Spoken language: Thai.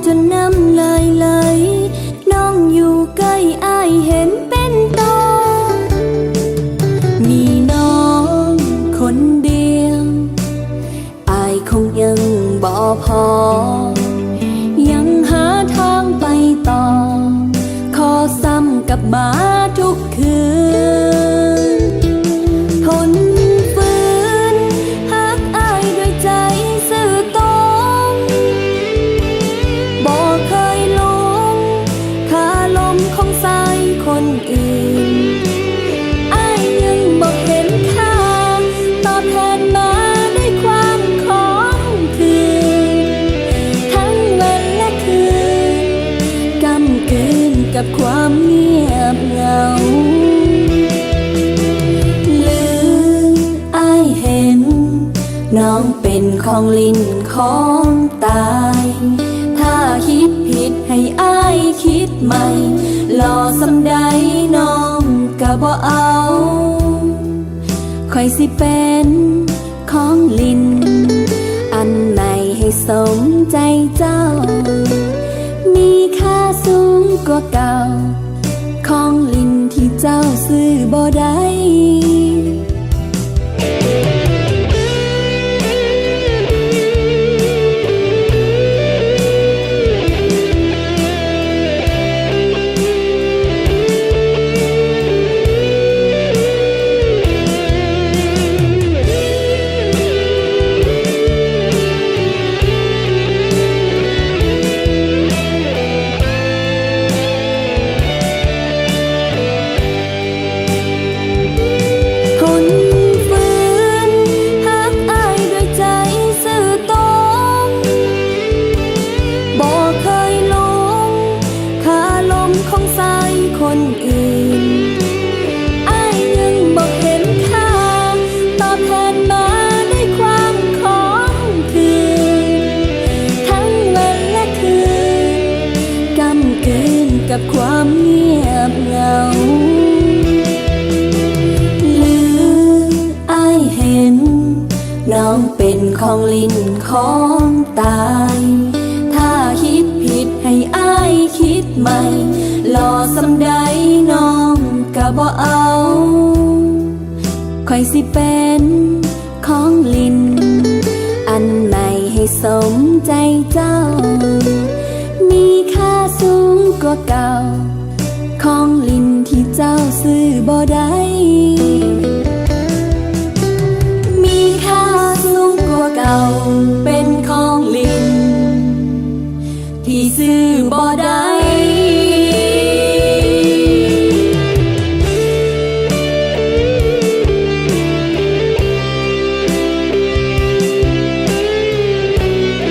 จนน้ำลายไหลน้องอยู่ใกล้อายเห็นเป็นตอมีน้องคนเดียวอายคงยังบ่พอยังหาทางไปต่อขอซ้ำกับมาทุกคืนทนฝืนหักอายด้วยใจซื่อตรงบ่เคยลงคาลมของสายคนอื่นอายยังบ่เห็นค่าตอบแทนมาด้วยความของคืนทั้งวันและคืนกำกืนกับความเงียบเหงาลืมอายเห็นน้องเป็นของลิ้นของตายถ้าคิดผิดให้อายคิดใหม่หล่อสำใดน้องก็บ่เอาค่อยสิเป็นของลิ้นอันไหนให้สมใจเจ้ามีค่าสูงกว่าเก่าของลิ้นที่เจ้าซื้อบ่ได้คนอื่นอายยังบอกเห็นค่าตอบแทนมาด้วยความของคืนทั้งวันและคืนกำกืนกับความเงียบเหงาลืมอายเห็นน้องเป็นของลิ้นของตายถ้าคิดผิดให้อายคิดใหม่หล่อสำใดน้องก็บ่เอาค่อยสิเป็นของลิ้นอันไหนให้สมใจเจ้ามีค่าสูงกว่าเก่าของลิ้นที่เจ้าซื้อบ่ได้